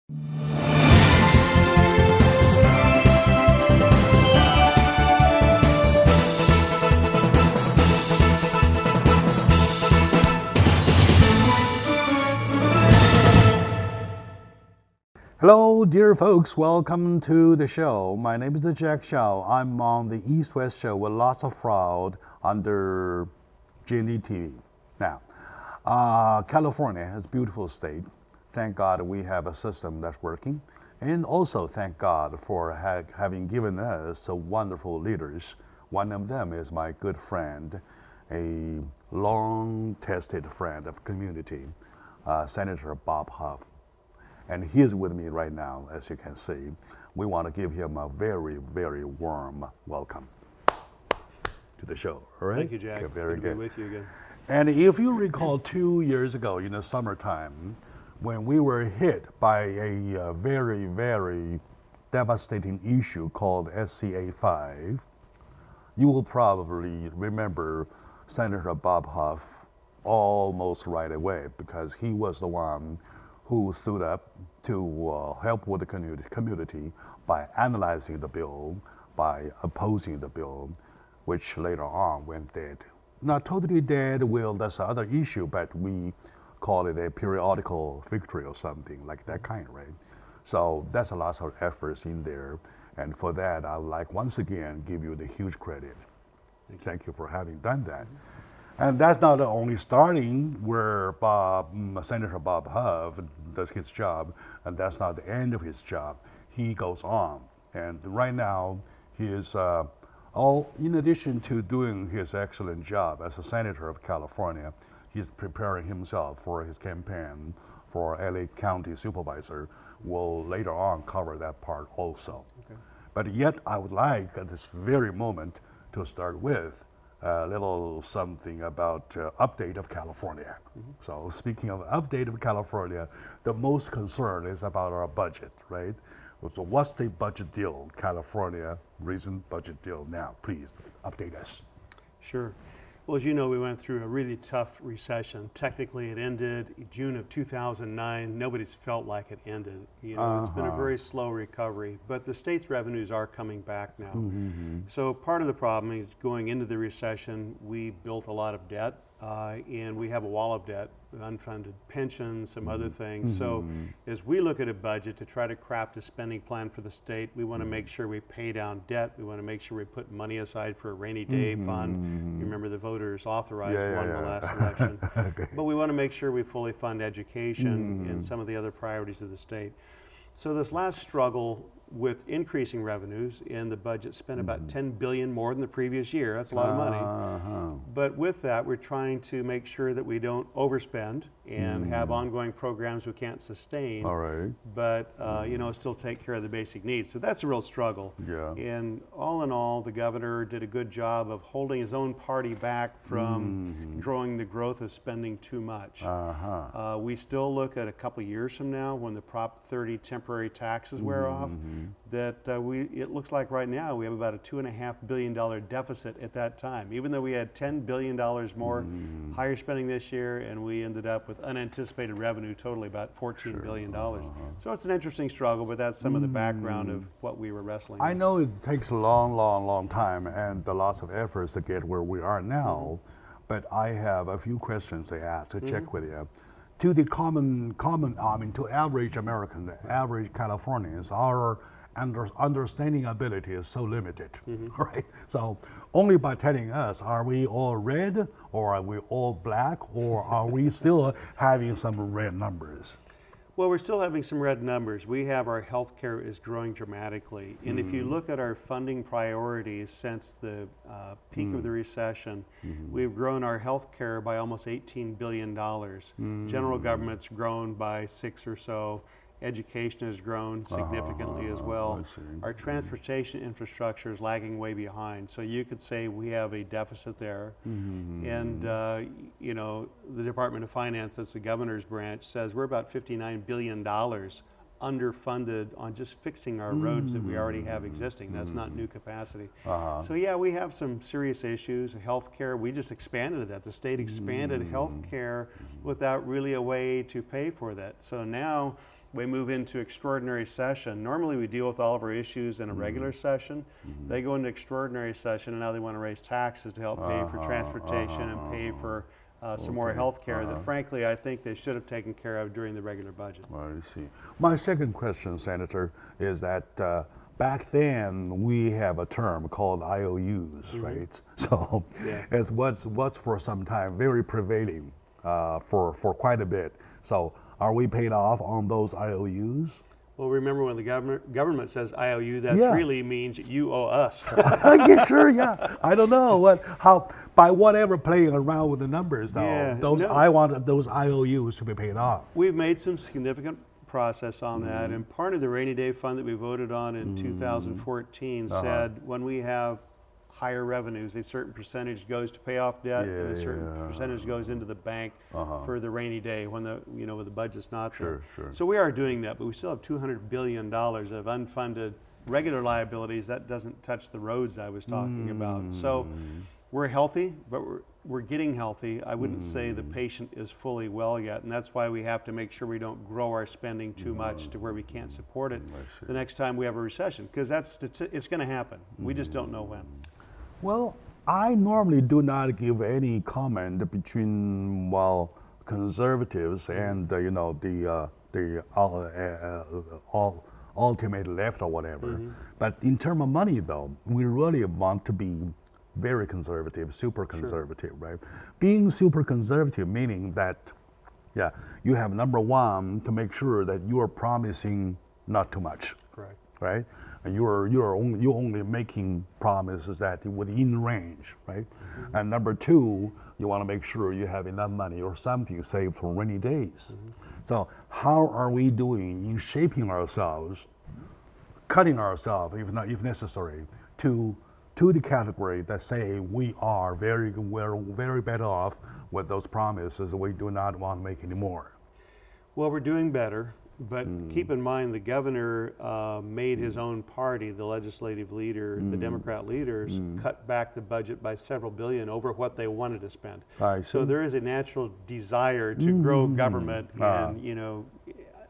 Hello, dear folks. Welcome to the show. My name is Jack Xiao. I'm on the East-West show with lots of fraud under G&E TV. Now, California is a beautiful state. Thank God we have a system that's working. And also thank God for having given us some wonderful leaders. One of them is my good friend, a long-tested friend of community, Senator Bob Huff. And he's with me right now, as you can see. We want to give him a very, very warm welcome to the show. All right? Thank you, Jack. Okay, very good good. to be with you again. And if you recall 2 years ago in the summertime, when we were hit by a very, very devastating issue called SCA 5, you will probably remember Senator Bob Huff almost right away, because he was the one who stood up to help with the community by analyzing the bill, by opposing the bill, which later on went dead. Not totally dead, well, that's another issue, but we call it a periodical victory or something like that kind, right? So that's a lot of efforts in there, and for that, I would like once again give you the huge credit. Thank you for having done that. And that's not only starting where Senator Bob Huff does his job, and that's not the end of his job. He goes on, and right now he is in addition to doing his excellent job as a senator of California, he's preparing himself for his campaign for LA County Supervisor. We'll later on cover that part also. Okay. But yet I would like at this very moment to start with a little something about Update of California. Mm-hmm. So speaking of Update of California, the most concern is about our budget, right? So what's the budget deal, California recent budget deal now? Please update us. Sure. Well, as you know, we went through a really tough recession. Technically, it ended June of 2009. Nobody's felt like it ended. You know, It's been a very slow recovery, but the state's revenues are coming back now. Mm-hmm. So part of the problem is going into the recession, we built a lot of debt, and we have a wall of debt, unfunded pensions, some other things. Mm-hmm. So as we look at a budget to try to craft a spending plan for the state, we want to make sure we pay down debt. We want to make sure we put money aside for a rainy day fund. You remember the voters authorized one in the last election. Okay. But we want to make sure we fully fund education and some of the other priorities of the state. So this last struggle with increasing revenues, and the budget spent about $10 billion more than the previous year. That's a lot of money. But with that, we're trying to make sure that we don't overspend and have ongoing programs we can't sustain. All right. But still take care of the basic needs. So that's a real struggle. Yeah. And all in all, the governor did a good job of holding his own party back from growing the growth of spending too much. We still look at a couple of years from now, when the Prop 30 temporary taxes wear off, that it looks like right now we have about a $2.5 billion deficit at that time, even though we had $10 billion more higher spending this year, and we ended up with unanticipated revenue totally about $14 billion. So it's an interesting struggle, but that's some of the background of what we were wrestling with. I know it takes a long time and lots of efforts to get where we are now, but I have a few questions to ask, to check with you. To the to average Americans, average Californians, our understanding ability is so limited, right? So only by telling us, are we all red, or are we all black, or are we still having some red numbers? Well, we're still having some red numbers. We have our healthcare is growing dramatically. And if you look at our funding priorities since the peak of the recession, we've grown our healthcare by almost $18 billion. General government's grown by 6 or so. Education has grown significantly as well. Our transportation infrastructure is lagging way behind. So you could say we have a deficit there. And, the Department of Finance, that's the governor's branch, says we're about $59 billion underfunded on just fixing our roads that we already have existing. That's not new capacity. Uh-huh. So yeah, we have some serious issues. Healthcare, we just expanded that. The state expanded healthcare without really a way to pay for that. So now we move into extraordinary session. Normally we deal with all of our issues in a regular session. They go into extraordinary session and now they want to raise taxes to help pay for transportation and pay for some more health care that frankly I think they should have taken care of during the regular budget. I see. My second question, Senator, is that back then we have a term called IOUs, right? So it's what's for some time very prevailing for quite a bit. So are we paid off on those IOUs? Well, remember when the government says IOU, that really means you owe us. Yeah, sure, yeah. I don't know how by whatever playing around with the numbers though. Yeah, I want those IOUs to be paid off. We've made some significant process on that, and part of the rainy day fund that we voted on in 2014 said when we have higher revenues, a certain percentage goes to pay off debt, and a certain percentage goes into the bank for the rainy day when the when the budget's not there. So we are doing that, but we still have $200 billion of unfunded regular liabilities. That doesn't touch the roads I was talking about. So we're healthy, but we're getting healthy. I wouldn't say the patient is fully well yet, and that's why we have to make sure we don't grow our spending too much to where we can't support it the next time we have a recession, because it's going to happen. We just don't know when. Well, I normally do not give any comment between conservatives and the ultimate left or whatever. But in terms of money, though, we really want to be very conservative, super conservative, right? Being super conservative meaning that, you have number one to make sure that you are promising not too much, Correct. right? And you're only making promises that within range, right? And number two, you want to make sure you have enough money or something saved for rainy days. So how are we doing in shaping ourselves, cutting ourselves if necessary, to the category that say we're very better off with those promises we do not want to make anymore? Well, we're doing better. But keep in mind, the governor made his own party, the legislative leader, the Democrat leaders, cut back the budget by several billion over what they wanted to spend. So there is a natural desire to grow government. And,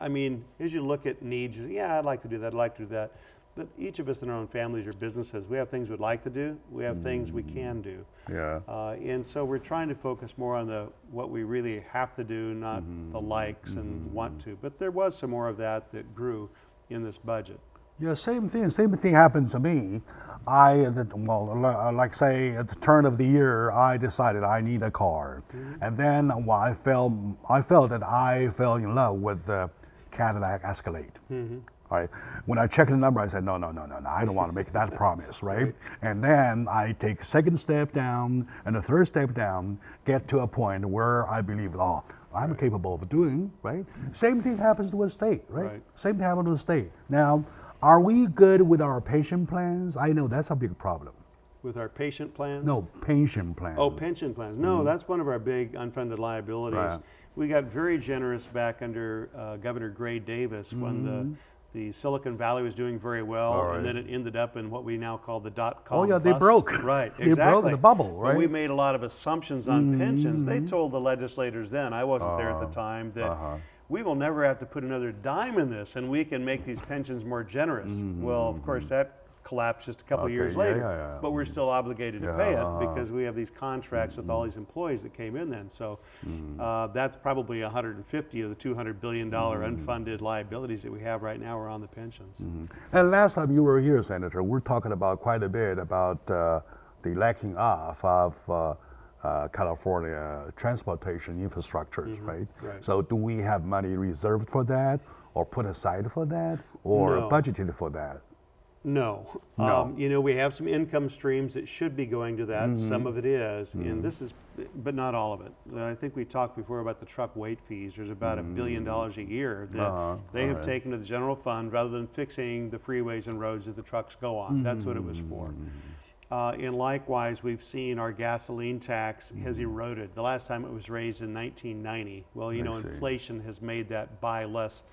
I mean, as you look at needs, I'd like to do that, I'd like to do that. But each of us in our own families or businesses, we have things we'd like to do, we have things we can do. And so we're trying to focus more on what we really have to do, not the likes and want to. But there was some more of that grew in this budget. Yeah, same thing happened to me. Like say at the turn of the year, I decided I need a car. And then I felt that I fell in love with the Cadillac Escalade. All right. When I checked the number, I said, no, I don't want to make that promise, right? And then I take second step down and the third step down, get to a point where I believe, I'm capable of doing, right? Same thing happens to a state, right? Same thing happens to a state. Now, are we good with our pension plans? I know that's a big problem. With our patient plans? No, pension plans. Oh, pension plans. No, that's one of our big unfunded liabilities. We got very generous back under Governor Gray Davis when the Silicon Valley was doing very well, and then it ended up in what we now call the .com they bust. broke. Right, They broke the bubble, right? But we made a lot of assumptions on pensions. They told the legislators then, I wasn't there at the time, that we will never have to put another dime in this, and we can make these pensions more generous. Well, of course, that collapsed just a couple of years later, but we're still obligated to pay it because we have these contracts with all these employees that came in then. So that's probably 150 of the $200 billion unfunded liabilities that we have right now are on the pensions. And last time you were here, Senator, we're talking about quite a bit about the lacking off of California transportation infrastructures, right? So do we have money reserved for that, or put aside for that, or budgeted for that? No. We have some income streams that should be going to that. Some of it is, and this is, but not all of it. I think we talked before about the truck weight fees. There's about $1 billion a year that they have taken to the general fund rather than fixing the freeways and roads that the trucks go on. That's what it was for. And likewise, we've seen our gasoline tax has eroded. The last time it was raised in 1990. Well, inflation has made that buy less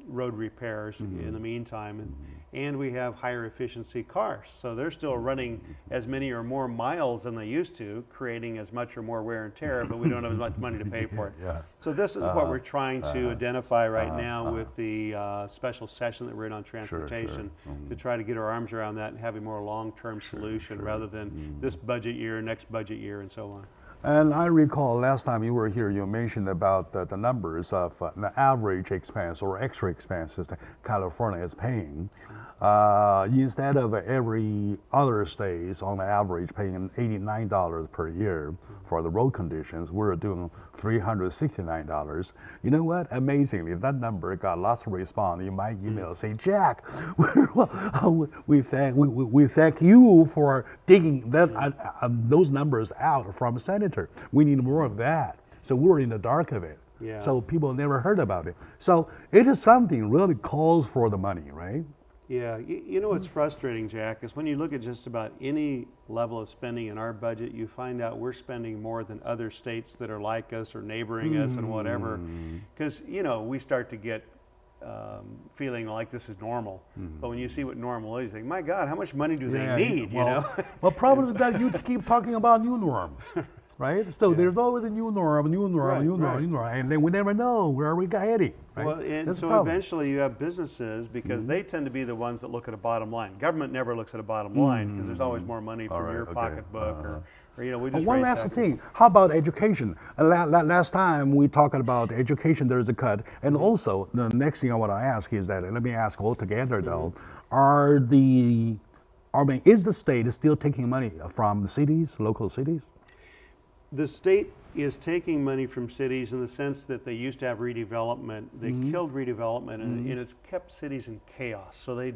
road repairs in the meantime, and we have higher efficiency cars. So they're still running as many or more miles than they used to, creating as much or more wear and tear, but we don't have as much money to pay for it. Yes. So this is what we're trying to identify right now with the special session that we're in on transportation, to try to get our arms around that and have a more long-term solution rather than this budget year, next budget year, and so on. And I recall last time you were here, you mentioned about the numbers of the average expense or extra expenses that California is paying. Instead of every other states on average paying $89 per year for the road conditions, we're doing $369. You know what? Amazingly, that number got lots of response in my email saying, Jack, we thank you for digging those numbers out from Senator. We need more of that. So we're in the dark of it. Yeah. So people never heard about it. So it is something really calls for the money, right? Yeah, you know what's frustrating, Jack, is when you look at just about any level of spending in our budget, you find out we're spending more than other states that are like us or neighboring us and whatever. Because, you know, we start to get feeling like this is normal. But when you see what normal is, you think, my God, how much money do they need, you know? Well, problem is that you keep talking about new norm. Right? So there's always a new norm, new norm, new norm, and then we never know where we got heading. Right? Well, and so eventually you have businesses, because they tend to be the ones that look at a bottom line. Government never looks at a bottom line because there's always more money from your pocketbook, or you know, we just one last thing. How about education? Last time we talked about education, there's a cut, and also the next thing I want to ask is that, let me ask altogether though, is the state still taking money from the cities, local cities? The state is taking money from cities in the sense that they used to have redevelopment. They killed redevelopment, and it's kept cities in chaos. So they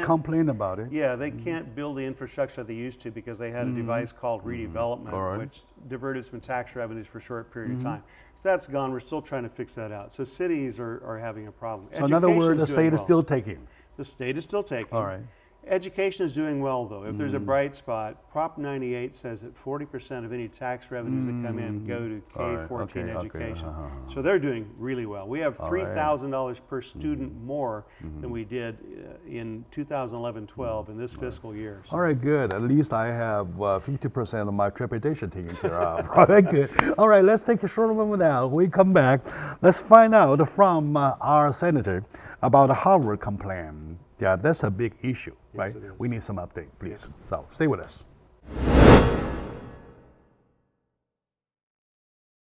complain about it. Yeah, they can't build the infrastructure they used to because they had a device called redevelopment, which diverted some tax revenues for a short period of time. So that's gone. We're still trying to fix that out. So cities are having a problem. So in other words, the state is still taking. The state is still taking. All right. Education is doing well, though. If there's a bright spot, Prop 98 says that 40% of any tax revenues that come in go to K-14 education. So they're doing really well. We have $3,000 per student more than we did in 2011-12 in this fiscal year. So. All right, good. At least I have 50% of my trepidation taken care of. All right, good. All right, let's take a short moment now. When we come back, let's find out from our senator about the Harvard complaint. Yeah, that's a big issue, right? Yes, it is. We need some update, please. So stay with us.